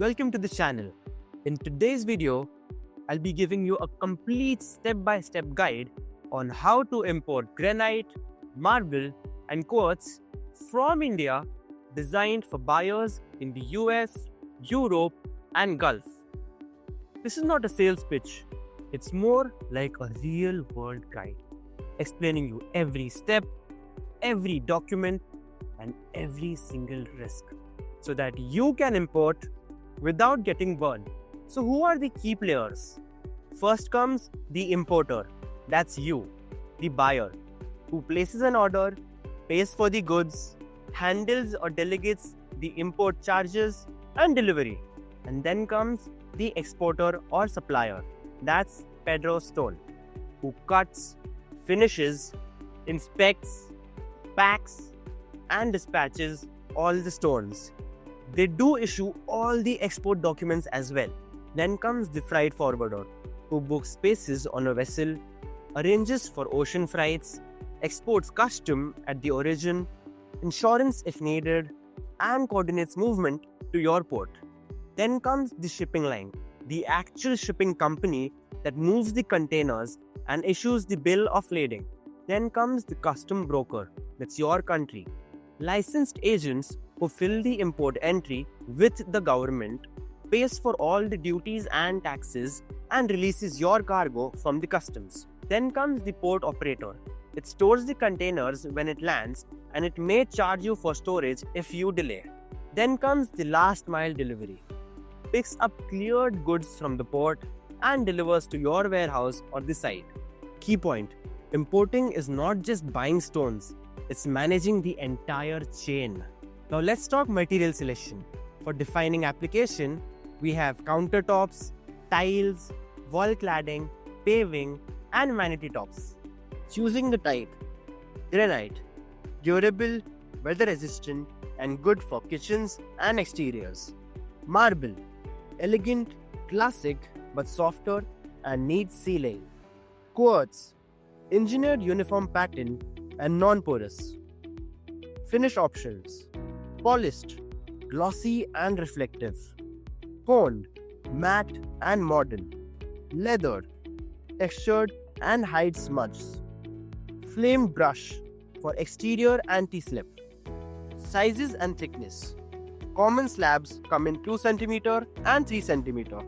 Welcome to the channel. In today's video, I'll be giving you a complete step-by-step guide on how to import granite, marble and quartz from India, designed for buyers in the US, Europe and Gulf. This is not a sales pitch. It's more like a real-world guide, explaining you every step, every document and every single risk, so that you can import without getting burned. So who are the key players? First comes the importer. That's you, the buyer, who places an order, pays for the goods, handles or delegates the import charges and delivery. And then comes the exporter or supplier. That's Petros Stone, who cuts, finishes, inspects, packs and dispatches all the stones. They do issue all the export documents as well. Then comes the freight forwarder, who books spaces on a vessel, arranges for ocean freights, exports custom at the origin, insurance if needed, and coordinates movement to your port. Then comes the shipping line, the actual shipping company that moves the containers and issues the bill of lading. Then comes the custom broker, that's your country. Licensed agents who fill the import entry with the government, pays for all the duties and taxes and releases your cargo from the customs. Then comes the port operator. It stores the containers when it lands and it may charge you for storage if you delay. Then comes the last mile delivery. Picks up cleared goods from the port and delivers to your warehouse or the site. Key point: importing is not just buying stones, it's managing the entire chain. Now let's talk material selection. For defining application, we have countertops, tiles, wall cladding, paving and vanity tops. Choosing the type: granite, durable, weather resistant and good for kitchens and exteriors. Marble, elegant, classic but softer and needs sealing. Quartz, engineered uniform pattern and non-porous. Finish options: polished, glossy and reflective. Honed, matte and modern. Leather, textured and hide smudges. Flame brush for exterior anti-slip. Sizes and thickness: common slabs come in 2 cm and 3 cm.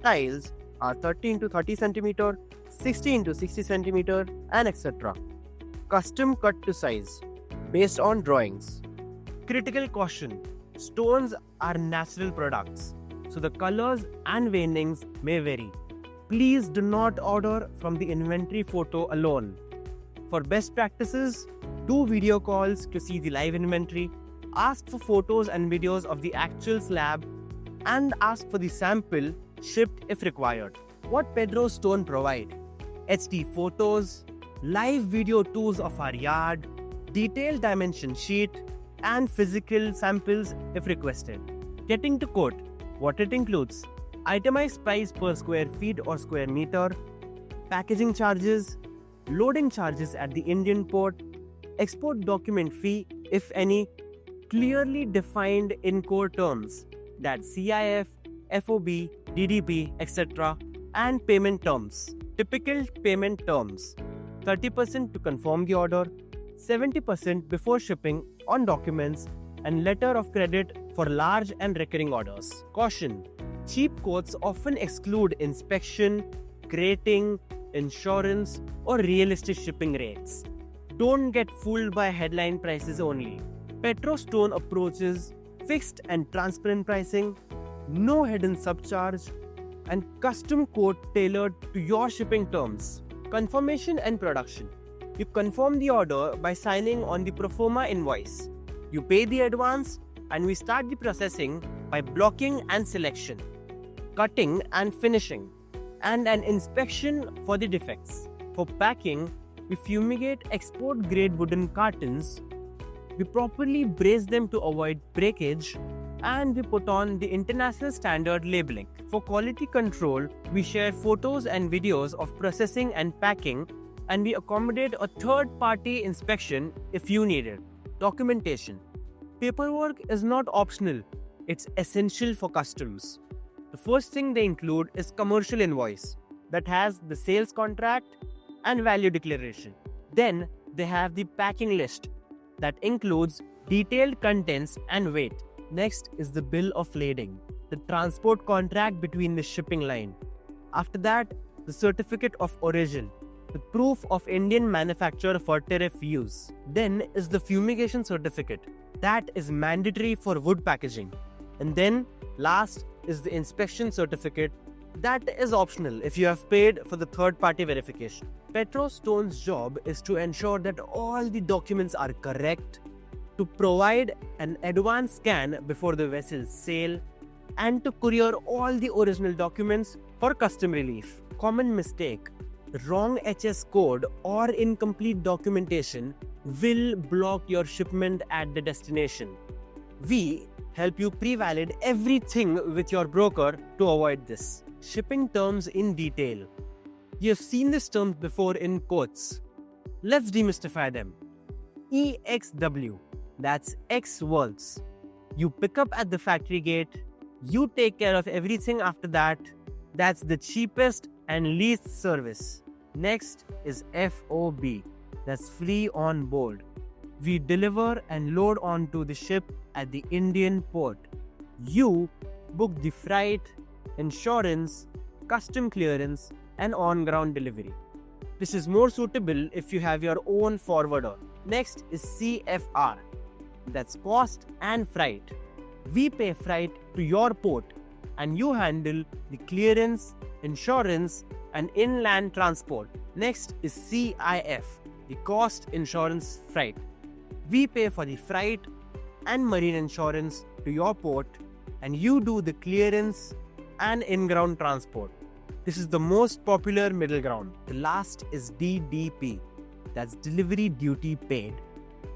Tiles are 13 to 30 cm, 16 to 60 cm and etc. Custom cut to size based on drawings. Critical caution: stones are natural products, so the colors and veinings may vary. Please do not order from the inventory photo alone. For best practices, do video calls to see the live inventory, ask for photos and videos of the actual slab, and ask for the sample shipped if required. What Petros Stone provide: HD photos, live video tours of our yard, detailed dimension sheet, and physical samples if requested. Getting to quote: what it includes: itemized price per square feet or square meter, packaging charges, loading charges at the Indian port, export document fee if any, clearly defined in core terms, that's CIF, FOB, DDP, etc., and payment terms. Typical payment terms: 30% to confirm the order, 70% before shipping on documents, and letter of credit for large and recurring orders. Caution: cheap quotes often exclude inspection, crating, insurance, or realistic shipping rates. Don't get fooled by headline prices only. Petros Stone approaches fixed and transparent pricing, no hidden subcharge, and custom quote tailored to your shipping terms. Confirmation and production: you confirm the order by signing on the proforma invoice. You pay the advance and we start the processing by blocking and selection, cutting and finishing, and an inspection for the defects. For packing, we fumigate export grade wooden cartons, we properly brace them to avoid breakage, and we put on the international standard labeling. For quality control, we share photos and videos of processing and packing, and we accommodate a third-party inspection if you need it. Documentation: paperwork is not optional. it's essential for customs. The first thing they include is commercial invoice that has the sales contract and value declaration. Then they have the packing list that includes detailed contents and weight. Next is the bill of lading, the transport contract between the shipping line. After that, the certificate of origin, the proof of Indian manufacture for tariff use. Then is the fumigation certificate that is mandatory for wood packaging. And then last is the inspection certificate that is optional if you have paid for the third-party verification. Petros Stone's job is to ensure that all the documents are correct, to provide an advance scan before the vessels sail, and to courier all the original documents for custom relief. Common mistake: the wrong HS code or incomplete documentation will block your shipment at the destination. We help you pre-valid everything with your broker to avoid this. Shipping terms in detail. You have seen these terms before in quotes. Let's demystify them. EXW, that's X words. You pick up at the factory gate, you take care of everything after that. That's the cheapest and least service. Next is FOB, that's free on board. We deliver and load onto the ship at the Indian port. You book the freight, insurance, custom clearance, and on-ground delivery. This is more suitable if you have your own forwarder. Next is CFR, that's cost and freight. We pay freight to your port and you handle the clearance, insurance, and inland transport. Next is CIF, the cost, insurance, freight. We pay for the freight and marine insurance to your port and you do the clearance and in-ground transport. This is the most popular middle ground. The last is DDP, that's delivery duty paid.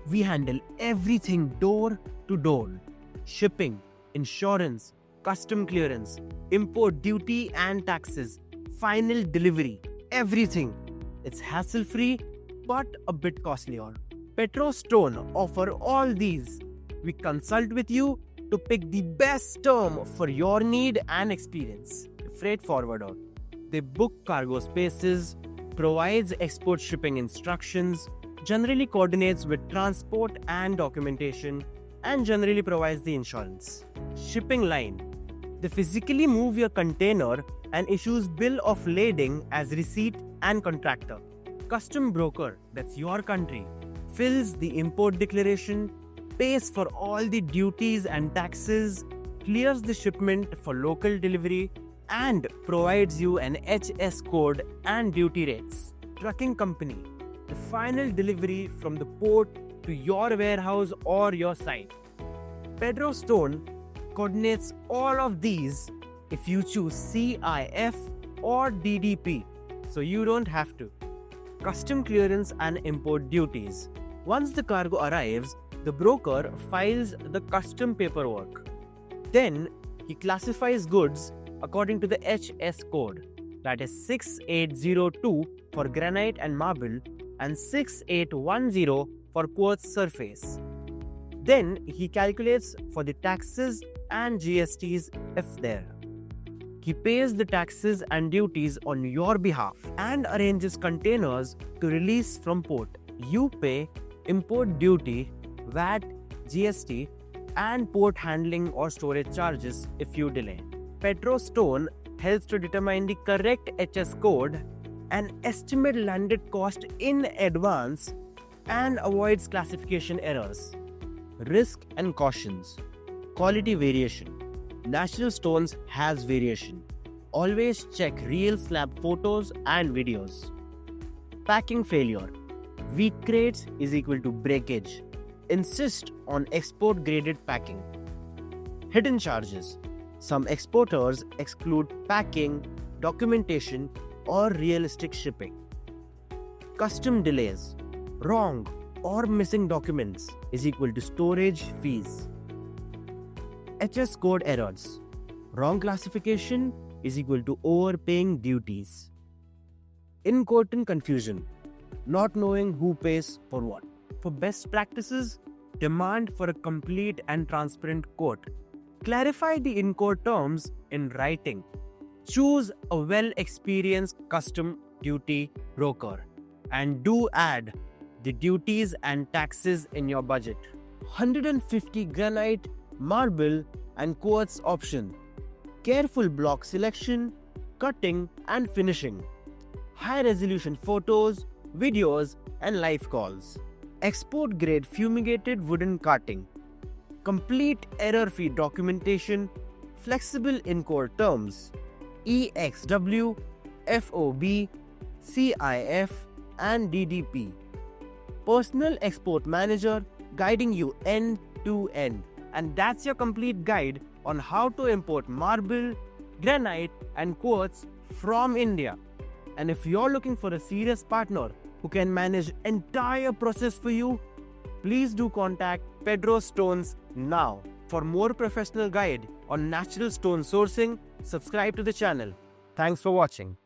We handle everything door to door: shipping, insurance, custom clearance, import duty and taxes, final delivery, everything. It's hassle-free but a bit costlier. Petros Stone offer all these. We consult with you to pick the best term for your need and experience. The freight forwarder. They book cargo spaces, provides export shipping instructions, generally coordinates with transport and documentation, and generally provides the insurance. Shipping line. They physically move your container and issues bill of lading as receipt and contractor. Custom broker, that's your country, fills the import declaration, pays for all the duties and taxes, clears the shipment for local delivery, and provides you an HS code and duty rates. Trucking company, the final delivery from the port to your warehouse or your site. Petros Stone coordinates all of these if you choose CIF or DDP, so you don't have to. Custom clearance and import duties. Once the cargo arrives, the broker files the custom paperwork. Then he classifies goods according to the HS code, that is 6802 for granite and marble and 6810 for quartz surface. Then he calculates for the taxes and GSTs if there. He pays the taxes and duties on your behalf and arranges containers to release from port. You pay import duty, VAT, GST, and port handling or storage charges if you delay. Petros Stone helps to determine the correct HS code and estimate landed cost in advance and avoids classification errors. Risk and cautions. Quality variation. Natural stones has variation. Always check real slab photos and videos. Packing failure. Weak crates is equal to breakage. Insist on export graded packing. Hidden charges. Some exporters exclude packing, documentation, or realistic shipping. Custom delays. Wrong or missing documents is equal to storage fees. HS code errors. Wrong classification is equal to overpaying duties. Important confusion. Not knowing who pays for what. For best practices, demand for a complete and transparent quote. Clarify the in-court terms in writing. Choose a well-experienced custom duty broker. And do add the duties and taxes in your budget. 150 granite, marble and quartz option. Careful block selection, cutting and finishing. High resolution photos, videos and live calls. Export grade fumigated wooden carting. Complete error-free documentation, flexible in-court terms. EXW, FOB, CIF and DDP. Personal export manager guiding you end to end. And that's your complete guide on how to import marble, granite and quartz from India. And if you're looking for a serious partner who can manage entire process for you, please do contact Petros Stones now. For more professional guide on natural stone sourcing, subscribe to the channel. Thanks for watching.